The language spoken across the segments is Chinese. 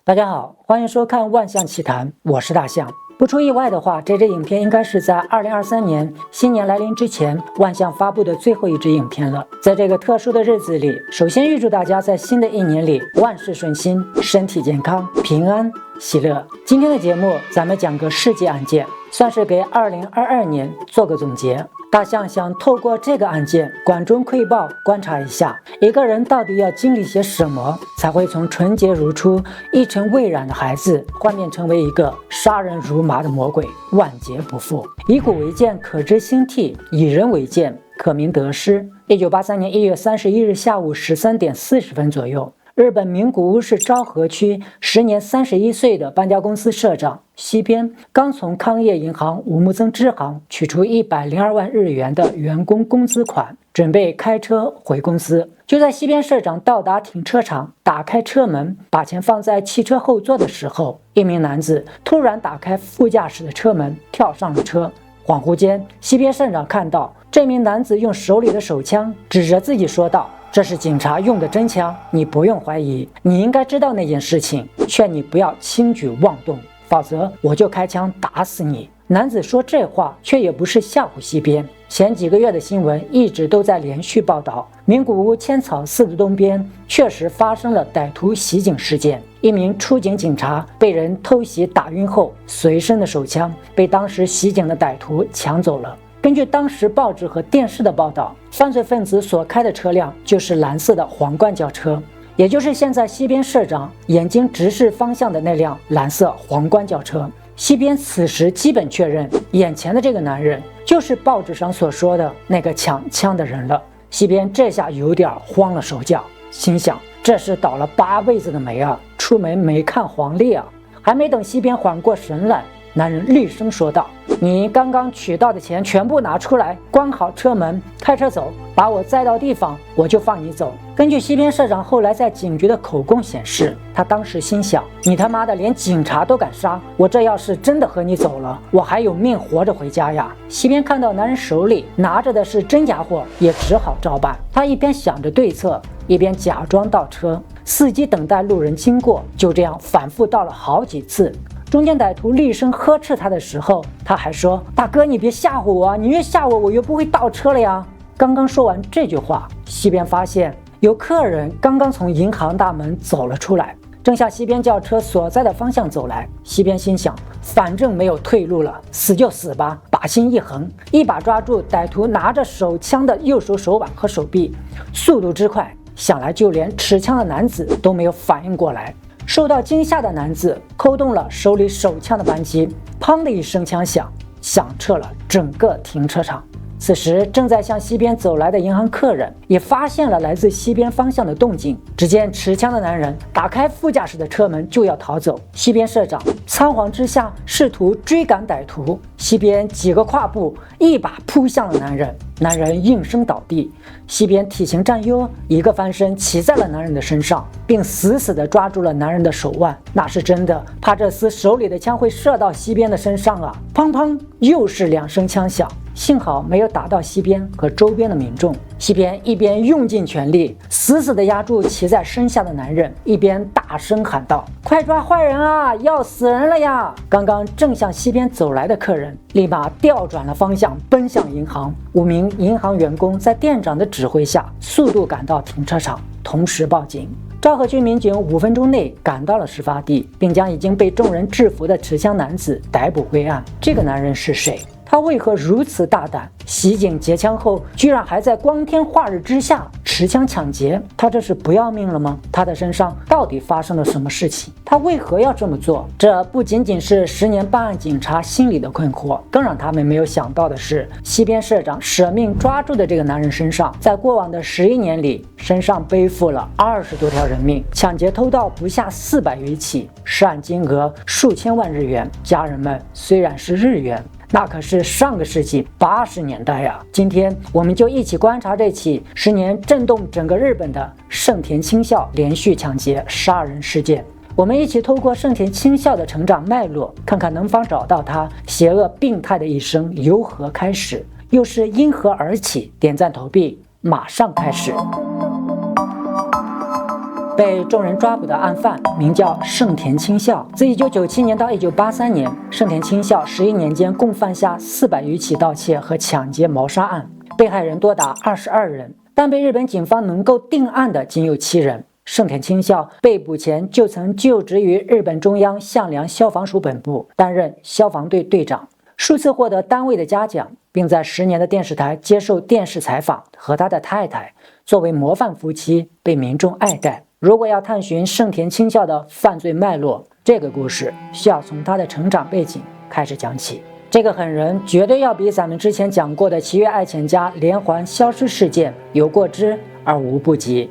大家好，欢迎收看《万象奇谈》，我是大象。不出意外的话，这支影片应该是在2023年新年来临之前，万象发布的最后一支影片了。在这个特殊的日子里，首先预祝大家在新的一年里万事顺心，身体健康，平安喜乐。今天的节目，咱们讲个世界案件，算是给2022年做个总结。大象想透过这个案件管中窥豹，观察一下一个人到底要经历些什么，才会从纯洁如初、一尘未染的孩子，幻变成为一个杀人如麻的魔鬼，万劫不复。以古为鉴，可知兴替；以人为鉴，可明得失。1983年1月31日下午13点40分左右，日本名古屋市昭和区时年31岁的搬家公司社长西边刚从康业银行武木增支行取出102万日元的员工工资款，准备开车回公司。就在西边社长到达停车场，打开车门，把钱放在汽车后座的时候，一名男子突然打开副驾驶的车门，跳上了车。恍惚间，西边社长看到这名男子用手里的手枪指着自己说道：“这是警察用的真枪，你不用怀疑，你应该知道那件事情，劝你不要轻举妄动，否则我就开枪打死你。”男子说这话却也不是吓唬西边。前几个月的新闻一直都在连续报道，名古屋千草寺的东边确实发生了歹徒袭警事件，一名出警警察被人偷袭打晕后，随身的手枪被当时袭警的歹徒抢走了。根据当时报纸和电视的报道，犯罪分子所开的车辆就是蓝色的皇冠轿车，也就是现在西边社长眼睛直视方向的那辆蓝色皇冠轿车。西边此时基本确认，眼前的这个男人就是报纸上所说的那个抢枪的人了。西边这下有点慌了手脚，心想这是倒了8辈子的霉啊，出门没看黄历啊。还没等西边缓过神来，男人厉声说道：“你刚刚取到的钱全部拿出来，关好车门，开车走，把我载到地方，我就放你走。”根据西边社长后来在警局的口供显示，他当时心想：你他妈的连警察都敢杀，我这要是真的和你走了，我还有命活着回家呀。西边看到男人手里拿着的是真家伙，也只好照办。他一边想着对策，一边假装倒车，司机等待路人经过，就这样反复倒了好几次。中间歹徒厉声呵斥他的时候，他还说：“大哥，你别吓唬我啊，你越吓我，我越不会倒车了呀。”刚刚说完这句话，西边发现有客人刚刚从银行大门走了出来，正向西边轿车所在的方向走来。西边心想，反正没有退路了，死就死吧，把心一横，一把抓住歹徒拿着手枪的右手手腕和手臂，速度之快，想来就连持枪的男子都没有反应过来。受到惊吓的男子扣动了手里手枪的扳机，砰的一声枪响，响彻了整个停车场。此时正在向西边走来的银行客人也发现了来自西边方向的动静，只见持枪的男人打开副驾驶的车门就要逃走。西边社长仓皇之下试图追赶歹徒，西边几个跨步一把扑向了男人，男人应声倒地。西边体型占优，一个翻身骑在了男人的身上，并死死地抓住了男人的手腕，那是真的怕这厮手里的枪会射到西边的身上啊！砰砰，又是2声枪响，幸好没有打到西边和周边的民众。西边一边用尽全力死死地压住骑在身下的男人，一边大声喊道：“快抓坏人啊，要死人了呀！”刚刚正向西边走来的客人立马调转了方向，奔向银行。5名银行员工在店长的指挥下速度赶到停车场，同时报警。昭和区民警5分钟内赶到了事发地，并将已经被众人制服的持枪男子逮捕归案。这个男人是谁？他为何如此大胆？袭警劫枪后，居然还在光天化日之下持枪抢劫，他这是不要命了吗？他的身上到底发生了什么事情？他为何要这么做？这不仅仅是10年办案警察心里的困惑，更让他们没有想到的是，西边社长舍命抓住的这个男人身上，在过往的11年里，身上背负了20多条人命，抢劫偷盗不下400余起，涉案金额数千万日元。家人们，虽然是日元，那可是上个世纪80年代呀！今天我们就一起观察这起10年震动整个日本的盛田清孝连续抢劫杀人事件。我们一起透过盛田清孝的成长脉络，看看能否找到他邪恶病态的一生由何开始，又是因何而起。点赞投币，马上开始。被众人抓捕的案犯名叫盛田清孝。自1997年到1983年，盛田清孝11年间共犯下400余起盗窃和抢劫谋杀案，被害人多达22人，但被日本警方能够定案的仅有7人。盛田清孝被捕前就曾就职于日本中央向良消防署本部，担任消防队队长，数次获得单位的嘉奖，并在10年的电视台接受电视采访，和他的太太作为模范夫妻被民众爱戴。如果要探寻盛田清孝的犯罪脉络，这个故事需要从他的成长背景开始讲起。这个狠人绝对要比咱们之前讲过的七月爱钱家连环消失事件有过之而无不及。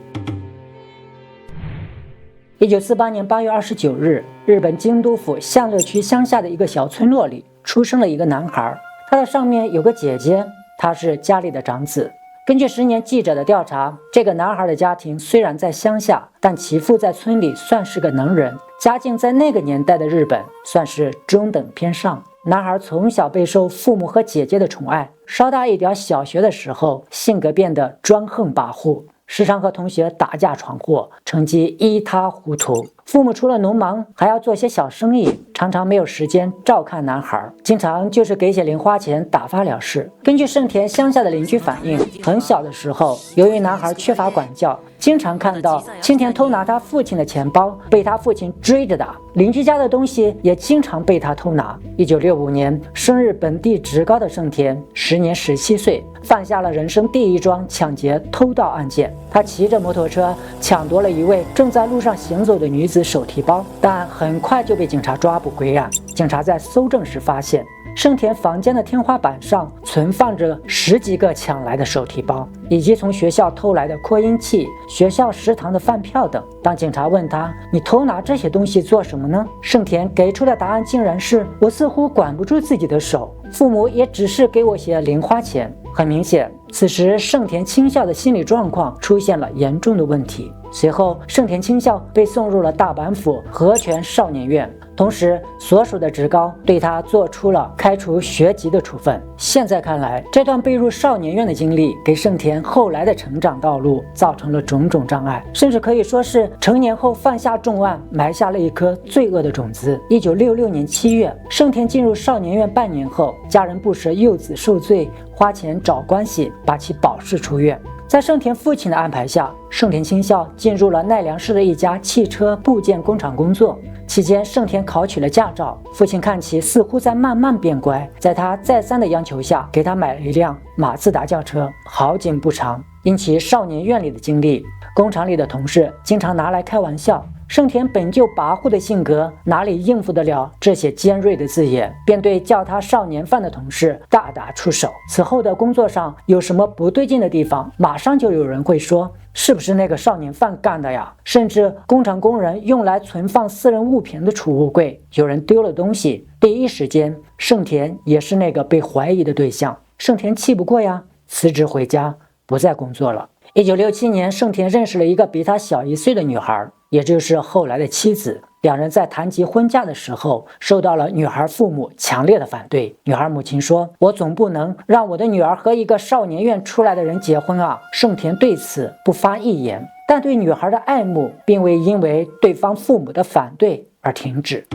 1948年8月29日，日本京都府向乐区乡下的一个小村落里出生了一个男孩，他的上面有个姐姐，他是家里的长子。根据10年记者的调查，这个男孩的家庭虽然在乡下，但其父在村里算是个能人，家境在那个年代的日本算是中等偏上。男孩从小备受父母和姐姐的宠爱，稍大一点小学的时候，性格变得专横跋扈，时常和同学打架闯祸，成绩一塌糊涂。父母除了农忙，还要做些小生意，常常没有时间照看男孩，经常就是给些零花钱打发了事。根据盛田乡下的邻居反映，很小的时候，由于男孩缺乏管教，经常看到青田偷拿他父亲的钱包，被他父亲追着打。邻居家的东西也经常被他偷拿。1965年生日本地职高的盛田，时年17岁，犯下了人生第一桩抢劫偷盗案件。他骑着摩托车抢夺了一位正在路上行走的女子手提包，但很快就被警察抓捕归案。警察在搜证时发现，盛田房间的天花板上存放着10几个抢来的手提包，以及从学校偷来的扩音器、学校食堂的饭票等。当警察问他：“你偷拿这些东西做什么呢？”盛田给出的答案竟然是：“我似乎管不住自己的手，父母也只是给我些零花钱。”很明显，此时盛田清孝的心理状况出现了严重的问题。随后，盛田清孝被送入了大阪府和泉少年院，同时所属的职高对他做出了开除学籍的处分。现在看来，这段被入少年院的经历给盛田后来的成长道路造成了种种障碍，甚至可以说是成年后犯下重案，埋下了一颗罪恶的种子。1966年7月，盛田进入少年院半年后，家人不舍幼子受罪，花钱找关系把其保释出院。在盛田父亲的安排下，盛田清孝进入了奈良市的一家汽车部件工厂工作。期间，盛田考取了驾照，父亲看其似乎在慢慢变乖，在他再三的央求下，给他买了一辆马自达轿车。好景不长，因其少年院里的经历，工厂里的同事经常拿来开玩笑。盛田本就跋扈的性格，哪里应付得了这些尖锐的字眼，便对叫他少年犯的同事大打出手。此后的工作上有什么不对劲的地方，马上就有人会说，是不是那个少年犯干的呀？甚至工厂工人用来存放私人物品的储物柜，有人丢了东西，第一时间盛田也是那个被怀疑的对象。盛田气不过呀，辞职回家，不再工作了。1967年，盛田认识了一个比他小1岁的女孩，也就是后来的妻子。两人在谈及婚嫁的时候，受到了女孩父母强烈的反对。女孩母亲说：“我总不能让我的女儿和一个少年院出来的人结婚啊。”盛田对此不发一言，但对女孩的爱慕并未因为对方父母的反对而停止。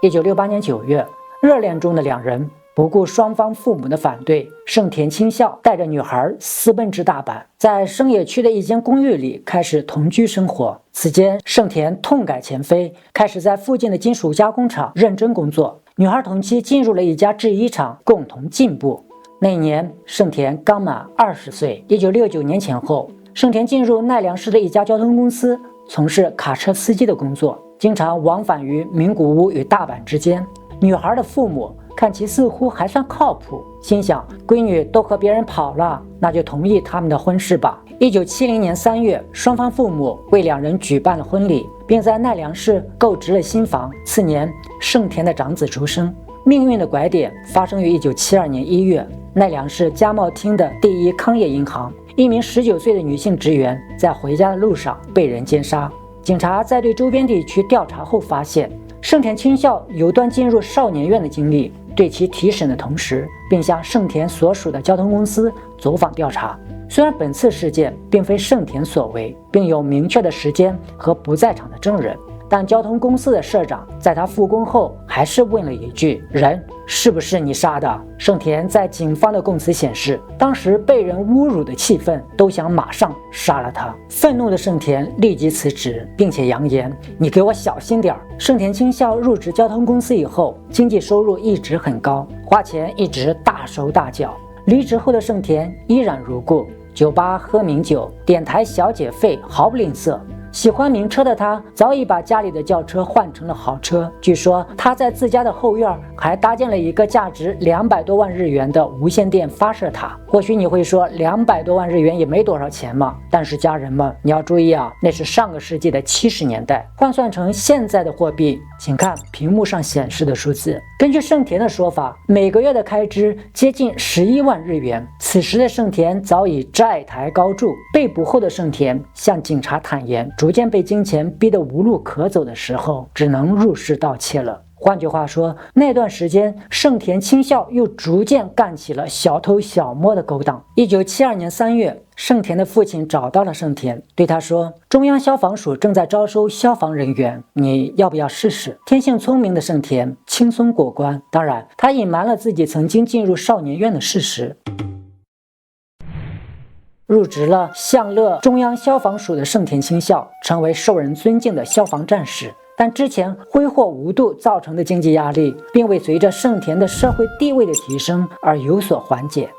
1968年9月，热恋中的两人不顾双方父母的反对，盛田清孝带着女孩私奔至大阪，在生野区的一间公寓里开始同居生活。此间，盛田痛改前非，开始在附近的金属加工厂认真工作。女孩同期进入了一家制衣厂，共同进步。那一年，盛田刚满20岁。1969年前后，盛田进入奈良市的一家交通公司，从事卡车司机的工作，经常往返于名古屋与大阪之间。女孩的父母看其似乎还算靠谱，心想闺女都和别人跑了，那就同意他们的婚事吧。1970年3月，双方父母为两人举办了婚礼，并在奈良市购置了新房。次年，盛田的长子出生。命运的拐点发生于1972年1月，奈良市加茂町的第一康业银行，一名19岁的女性职员在回家的路上被人奸杀。警察在对周边地区调查后发现，盛田清孝有段进入少年院的经历，对其提审的同时，并向盛田所属的交通公司走访调查。虽然本次事件并非盛田所为，并有明确的时间和不在场的证人，但交通公司的社长在他复工后还是问了一句：“人是不是你杀的？”盛田在警方的供词显示，当时被人侮辱的气愤，都想马上杀了他。愤怒的盛田立即辞职，并且扬言：“你给我小心点儿。”盛田清孝入职交通公司以后，经济收入一直很高，花钱一直大手大脚。离职后的盛田依然如故，酒吧喝名酒，点台小姐费毫不吝啬。喜欢名车的他早已把家里的轿车换成了豪车，据说他在自家的后院还搭建了一个价值200多万日元的无线电发射塔。或许你会说200多万日元也没多少钱嘛，但是家人们，你要注意啊，那是上个世纪的70年代，换算成现在的货币，请看屏幕上显示的数字。根据盛田的说法，每个月的开支接近11万日元。此时的盛田早已债台高筑，被捕后的盛田向警察坦言，逐渐被金钱逼得无路可走的时候，只能入室盗窃了。换句话说，那段时间盛田清孝又逐渐干起了小偷小摸的勾当。1972年3月，盛田的父亲找到了盛田，对他说：“中央消防署正在招收消防人员，你要不要试试？”天性聪明的盛田轻松过关，当然，他隐瞒了自己曾经进入少年院的事实。入职了向乐中央消防署的盛田清孝，成为受人尊敬的消防战士。但之前挥霍无度造成的经济压力，并未随着盛田的社会地位的提升而有所缓解。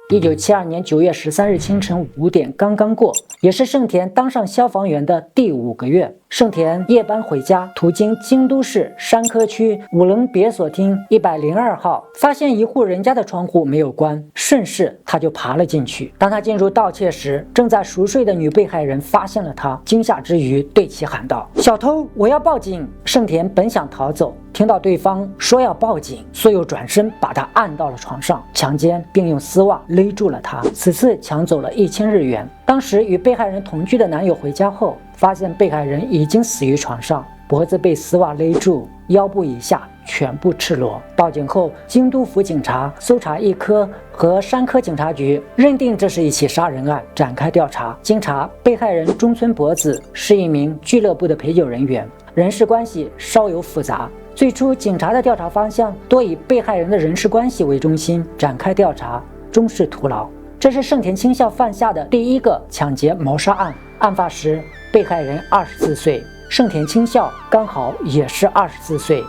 1972年9月13日清晨5点刚刚过，也是盛田当上消防员的第5个月。盛田夜班回家，途经京都市山科区五棱别所町102号，发现一户人家的窗户没有关，顺势他就爬了进去。当他进入盗窃时，正在熟睡的女被害人发现了他，惊吓之余对其喊道：“小偷，我要报警！”盛田本想逃走，听到对方说要报警，所有转身把他按到了床上，强奸并用丝袜勒住了他。此次抢走了1000日元。当时与被害人同居的男友回家后，发现被害人已经死于床上，脖子被丝袜勒住，腰部以下全部赤裸。报警后，京都府警察、搜查一科和山科警察局认定这是一起杀人案，展开调查。经查，被害人中村博子是一名俱乐部的陪酒人员，人事关系稍有复杂。最初，警察的调查方向多以被害人的人事关系为中心展开调查，终是徒劳。这是盛田清孝犯下的第一个抢劫谋杀案。案发时，被害人24岁，盛田清孝刚好也是24岁。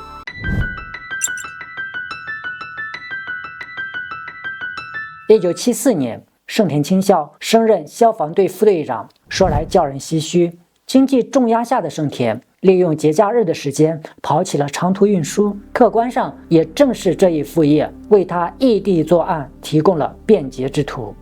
1974年，盛田清孝升任消防队副队长，说来叫人唏嘘。经济重压下的盛田，利用节假日的时间跑起了长途运输，客观上也正是这一副业为他异地作案提供了便捷之途。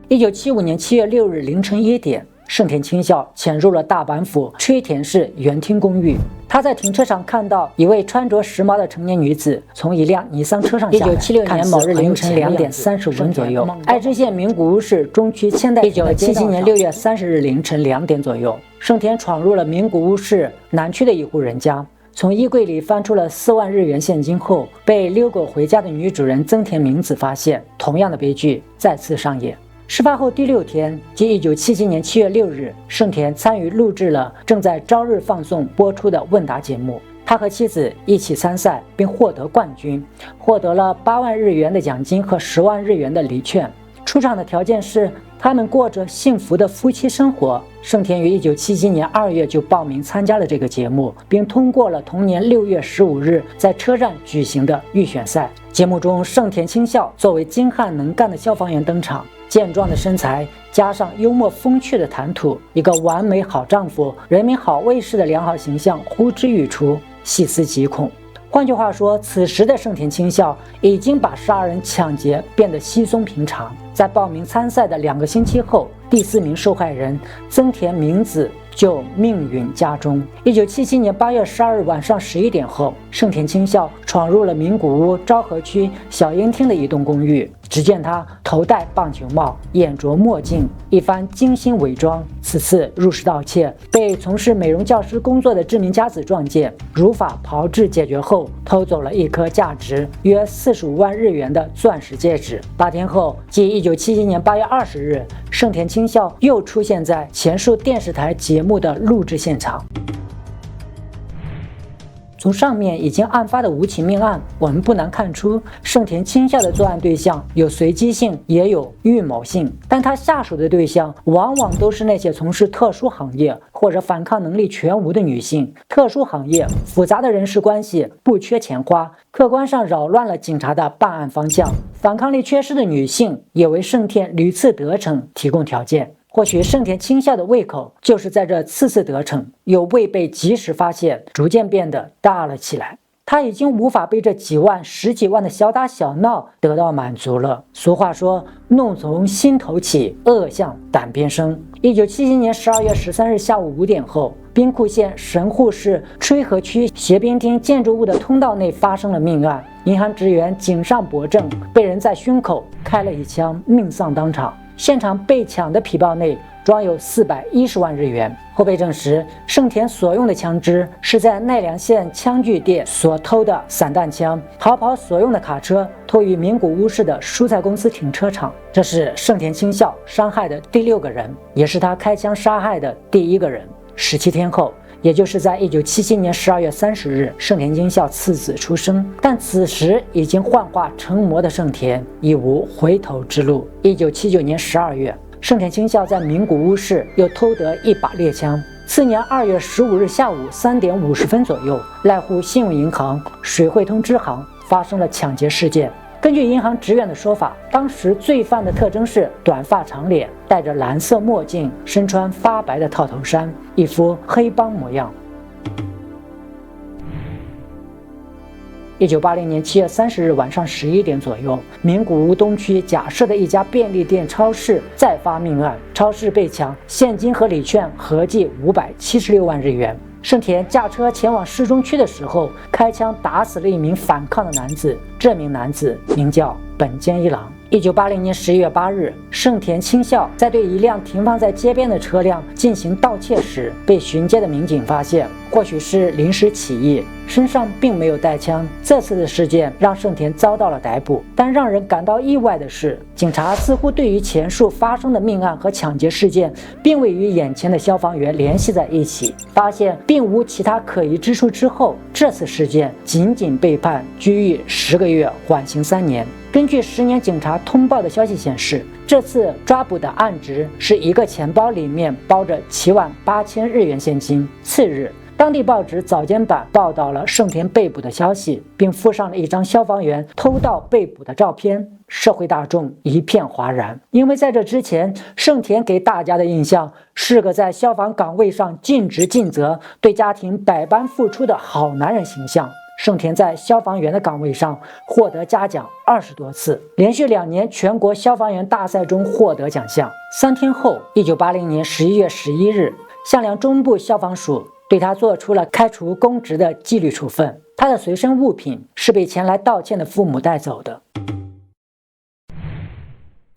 1975年7月6日凌晨1点，盛田清孝潜入了大阪府吹田市原町公寓。他在停车场看到一位穿着时髦的成年女子从一辆尼桑车上下来。1976年某日凌晨2点35分左右，爱知县名古屋市中区千代1977年6月30日凌晨2点左右，盛田闯入了名古屋市南区的一户人家，从衣柜里翻出了4万日元现金后，被遛狗回家的女主人增田明子发现，同样的悲剧再次上演。事发后第6天，即1977年7月6日，盛田参与录制了正在朝日放送播出的问答节目。他和妻子一起参赛，并获得冠军，获得了8万日元的奖金和10万日元的礼券。出场的条件是他们过着幸福的夫妻生活。盛田于1977年2月就报名参加了这个节目，并通过了同年6月15日在车站举行的预选赛。节目中，盛田清孝作为精悍能干的消防员登场，健壮的身材加上幽默风趣的谈吐，一个完美好丈夫、人民好卫士的良好形象呼之欲出，细思极恐。换句话说，此时的盛田清孝已经把杀人抢劫变得稀松平常。在报名参赛的2个星期后，第4名受害人增田明子就命运家中。1977年8月12日晚上11点后，盛田清孝闯入了名古屋昭和区小樱町的一栋公寓，只见他头戴棒球帽，眼着墨镜，一番精心伪装。此次入室盗窃，被从事美容教师工作的知名家子撞见，如法炮制解决后，偷走了一颗价值约45万日元的钻石戒指。8天后，即1977年8月20日，盛田清孝又出现在前述电视台节目的录制现场。从上面已经案发的5起命案，我们不难看出，盛田清孝的作案对象有随机性，也有预谋性，但他下手的对象往往都是那些从事特殊行业或者反抗能力全无的女性。特殊行业、复杂的人事关系、不缺钱花，客观上扰乱了警察的办案方向。反抗力缺失的女性也为盛田屡次得逞提供条件。或许盛田清孝的胃口就是在这次次得逞又未被及时发现，逐渐变得大了起来。他已经无法被这几万、10几万的小打小闹得到满足了。俗话说，怒从心头起，恶向胆边生。1977年12月13日下午5点后，兵库县神户市吹和区斜边町建筑物的通道内发生了命案，银行职员井上博正被人在胸口开了一枪，命丧当场。现场被抢的皮包内装有410万日元。后被证实，盛田所用的枪支是在奈良县枪具店所偷的散弹枪，逃跑所用的卡车偷于名古屋市的蔬菜公司停车场。这是盛田清孝伤害的第6个人，也是他开枪杀害的第1个人。17天后，也就是在1977年12月30日，盛田清孝次子出生，但此时已经幻化成魔的盛田已无回头之路。1979年12月，盛田清孝在名古屋市又偷得一把猎枪。次年2月15日下午3点50分左右，濑户信用银行水汇通支行发生了抢劫事件。根据银行职员的说法，当时罪犯的特征是短发长脸，戴着蓝色墨镜，身穿发白的套头衫，一副黑帮模样。1980年7月30日晚上11点左右，名古屋东区甲市的一家便利店超市再发命案，超市被抢，现金和礼券合计576万日元。盛田驾车前往市中区的时候，开枪打死了一名反抗的男子，这名男子名叫本间一郎。1980年11月8日，盛田清孝在对一辆停放在街边的车辆进行盗窃时，被巡街的民警发现，或许是临时起意，身上并没有带枪。这次的事件让盛田遭到了逮捕，但让人感到意外的是，警察似乎对于前述发生的命案和抢劫事件并未与眼前的消防员联系在一起，发现并无其他可疑之处之后，这次事件仅仅被判拘役10个月，缓刑3年。根据10年警察通报的消息显示，这次抓捕的案值是一个钱包里面包着7万8千日元现金。次日，当地报纸早间版报道了盛田被捕的消息，并附上了一张消防员偷盗被捕的照片。社会大众一片哗然，因为在这之前，盛田给大家的印象是个在消防岗位上尽职尽责、对家庭百般付出的好男人形象。盛田在消防员的岗位上获得嘉奖20多次，连续2年全国消防员大赛中获得奖项。3天后，1980年11月11日，向良中部消防署对他做出了开除公职的纪律处分。他的随身物品是被前来道歉的父母带走的。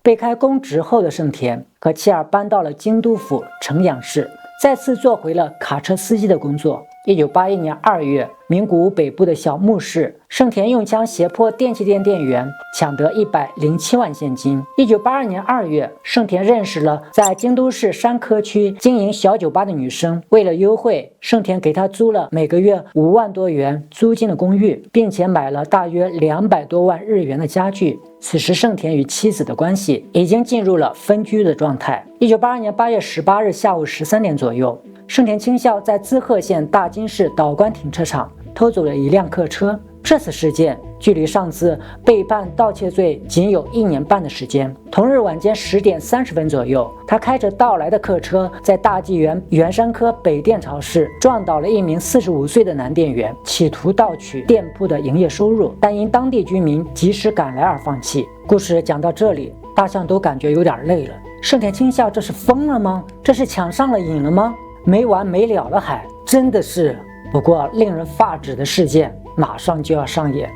被开公职后的盛田和妻儿搬到了京都府城阳市，再次做回了卡车司机的工作。1981年2月，名古屋北部的小牧市，盛田用枪胁迫电器店店员，抢得107万现金。1982年2月，盛田认识了在京都市山科区经营小酒吧的女生，为了优惠，盛田给她租了每个月5万多元租金的公寓，并且买了大约200多万日元的家具。此时，盛田与妻子的关系已经进入了分居的状态。1982年8月18日下午13点左右，盛田清孝在滋贺县大津市岛关停车场偷走了一辆客车。这次事件距离上次被判盗窃罪仅有1年半的时间。同日晚间10点30分左右，他开着盗来的客车在大纪元圆山科北店超市撞倒了一名45岁的男店员，企图盗取店铺的营业收入，但因当地居民及时赶来而放弃。故事讲到这里，大象都感觉有点累了。盛田清孝这是疯了吗？这是抢上了瘾了吗？没完没了了还真的是。不过令人发指的事件马上就要上演。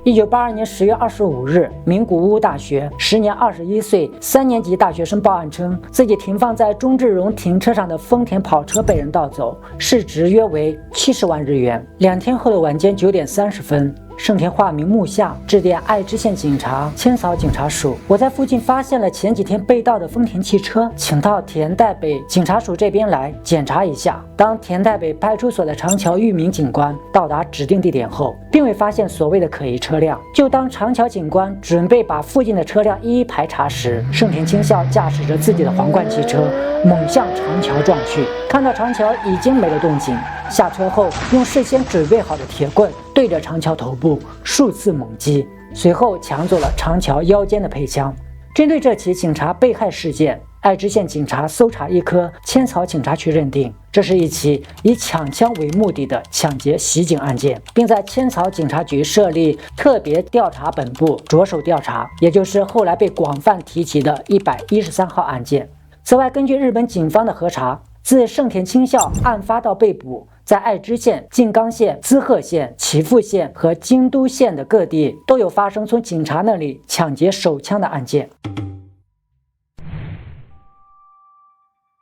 1982年10月25日，名古屋大学时年21岁3年级大学生报案称，自己停放在中智荣停车场的丰田跑车被人盗走，市值约为70万日元。2天后的晚间9点30分，盛田化名木下致电爱知县警察千草警察署，我在附近发现了前几天被盗的丰田汽车，请到田代北警察署这边来检查一下。当田代北派出所的长桥裕明警官到达指定地点后，并未发现所谓的可疑车辆。就当长桥警官准备把附近的车辆一一排查时，盛田清孝驾驶着自己的皇冠汽车猛向长桥撞去。看到长桥已经没了动静，下车后用事先准备好的铁棍对着长桥头部数次猛击，随后抢走了长桥腰间的配枪。针对这起警察被害事件，爱知县警察搜查一科千草警察局认定，这是一起以抢枪为目的的抢劫袭警案件，并在千草警察局设立特别调查本部着手调查，也就是后来被广泛提及的113号案件。此外，根据日本警方的核查，自盛田清孝案发到被捕，在爱知县、静冈县、滋贺县、岐阜县和京都县的各地都有发生从警察那里抢劫手枪的案件。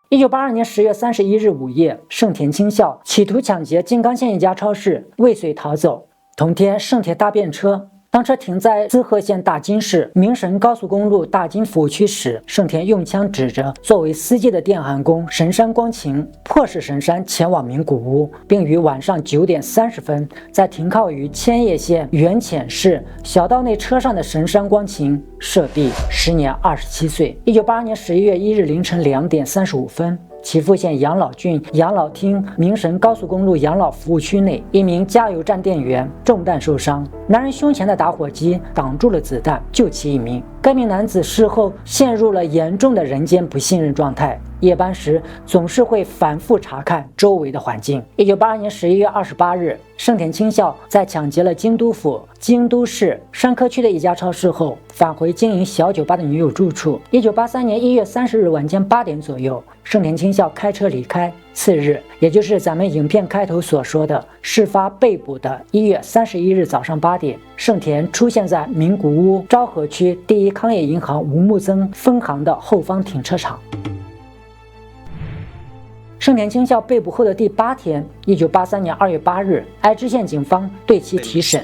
1982年10月31日午夜，盛田清孝企图抢劫静冈县一家超市，未遂逃走。同天，盛田搭便车，当车停在滋贺县大津市名神高速公路大津府区时，盛田用枪指着作为司机的电焊工神山光晴，迫使神山前往名古屋，并于晚上9点30分在停靠于千叶县原浅市小道内车上的神山光晴射毙，时年27岁。1982年11月1日凌晨2点35分。岐阜县养老郡养老町名神高速公路养老服务区内，一名加油站店员中弹受伤，男人胸前的打火机挡住了子弹，救其一命。该名男子事后陷入了严重的人间不信任状态，夜班时总是会反复查看周围的环境。1982年11月28日，盛田清孝在抢劫了京都府京都市山科区的一家超市后，返回经营小酒吧的女友住处。1983年1月30日晚间8点左右，盛田清孝开车离开。次日，也就是咱们影片开头所说的事发被捕的1月31日早上8点，盛田出现在名古屋昭和区第一康业银行吴木增分行的后方停车场。盛田清孝被捕后的第8天，1983年2月8日，爱知县警方对其提审。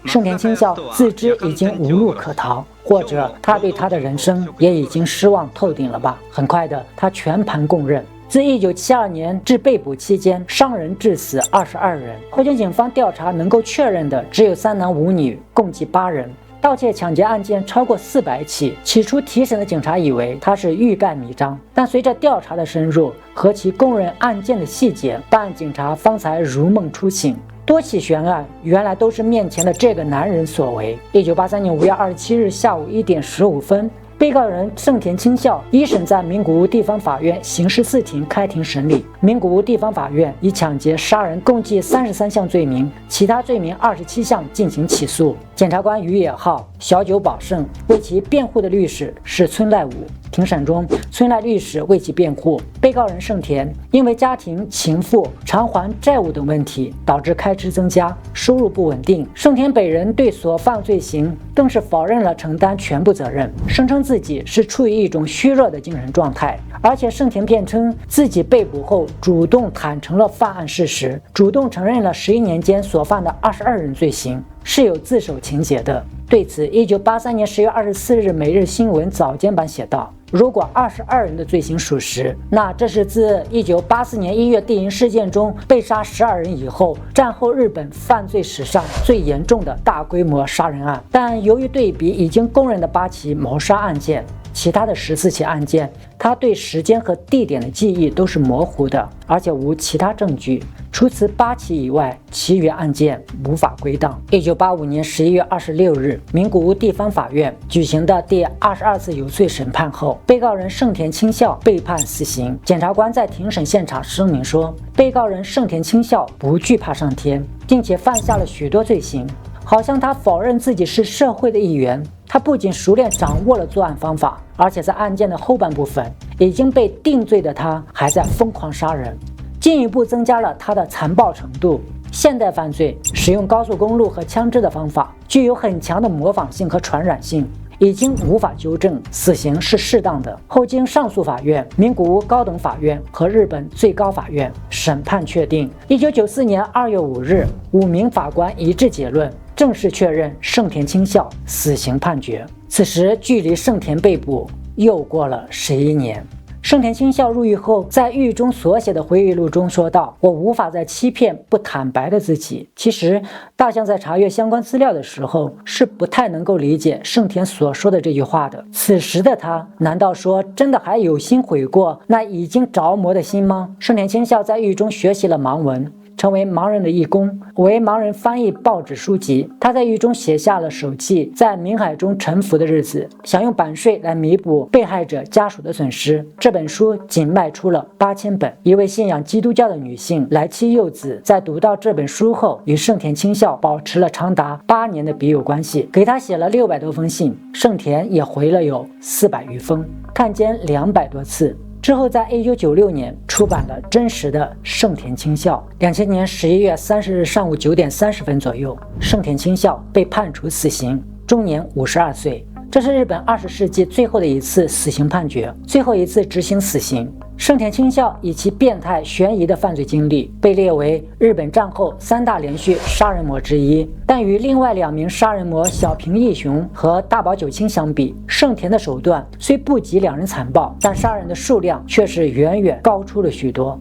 盛田清孝自知已经无路可逃，或者他对他的人生也已经失望透顶了吧。很快的，他全盘供认。自1972年至被捕期间，伤人致死22人。后经警方调查能够确认的只有3男5女，共计8人。盗窃抢劫案件超过400起。起初提审的警察以为他是欲盖弥彰，但随着调查的深入和其供认案件的细节，办案警察方才如梦初醒。多起悬案原来都是面前的这个男人所为。1983年5月27日下午1点15分，被告人盛田清孝一审在名古屋地方法院刑事4庭开庭审理。名古屋地方法院以抢劫、杀人共计33项罪名，其他罪名27项进行起诉。检察官宇野浩、小久保胜为其辩护的律师是村濑武。庭审中，村濑律师为其辩护，被告人盛田因为家庭、情妇、偿还债务等问题，导致开支增加，收入不稳定。盛田本人对所犯罪行更是否认了承担全部责任，声称自己是处于一种虚弱的精神状态。而且盛田辩称自己被捕后主动坦诚了犯案事实，主动承认了11年间所犯的22人罪行，是有自首情节的。对此，1983年10月24日每日新闻早间版写道，如果22人的罪行属实，那这是自1984年1月地营事件中被杀12人以后，战后日本犯罪史上最严重的大规模杀人案。但由于对比已经公认的8起谋杀案件，其他的14起案件，他对时间和地点的记忆都是模糊的，而且无其他证据。除此8起以外，其余案件无法归档。1985年11月26日，名古屋地方法院举行的第22次有罪审判后，被告人盛田清孝被判死刑。检察官在庭审现场声明说，被告人盛田清孝不惧怕上天，并且犯下了许多罪行，好像他否认自己是社会的一员。他不仅熟练掌握了作案方法，而且在案件的后半部分，已经被定罪的他还在疯狂杀人，进一步增加了他的残暴程度。现代犯罪使用高速公路和枪支的方法具有很强的模仿性和传染性，已经无法纠正死刑是适当的。后经上诉法院、名古屋高等法院和日本最高法院审判确定，1994年2月5日，5名法官一致结论，正式确认盛田清孝死刑判决。此时距离盛田被捕又过了11年。盛田清孝入狱后，在狱中所写的回忆录中说道：“我无法再欺骗不坦白的自己。”其实，大象在查阅相关资料的时候，是不太能够理解盛田所说的这句话的。此时的他，难道说真的还有心悔过那已经着魔的心吗？盛田清孝在狱中学习了盲文，成为盲人的义工，为盲人翻译报纸书籍。他在狱中写下了手记在冥海中沉浮的日子，想用版税来弥补被害者家属的损失。这本书仅卖出了8000本。一位信仰基督教的女性来妻柚子在读到这本书后，与盛田清孝保持了长达8年的笔友关系，给他写了600多封信，盛田也回了有400余封，探监200多次。之后，在1996年出版了《真实的盛田清孝》。2000年11月30日上午9点30分左右，盛田清孝被判处死刑，终年52岁。这是日本20世纪最后的一次死刑判决，最后一次执行死刑。盛田清孝以其变态悬疑的犯罪经历，被列为日本战后3大连续杀人魔之一。但与另外2名杀人魔小平义雄和大保久清相比，盛田的手段虽不及2人残暴，但杀人的数量却是远远高出了许多。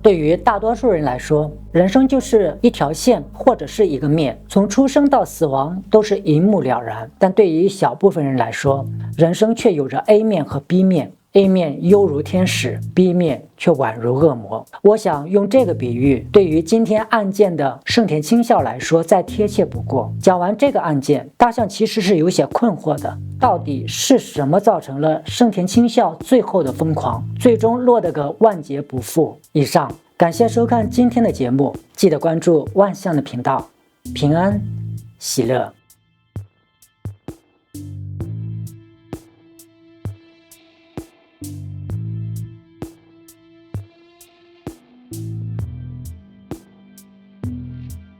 对于大多数人来说，人生就是一条线或者是一个面，从出生到死亡都是一目了然。但对于小部分人来说，人生却有着 A 面和 B 面。A 面犹如天使， B 面却宛如恶魔。我想用这个比喻，对于今天案件的盛田清孝来说再贴切不过。讲完这个案件，大象其实是有些困惑的，到底是什么造成了盛田清孝最后的疯狂，最终落得个万劫不复？以上，感谢收看今天的节目，记得关注万象的频道，平安喜乐。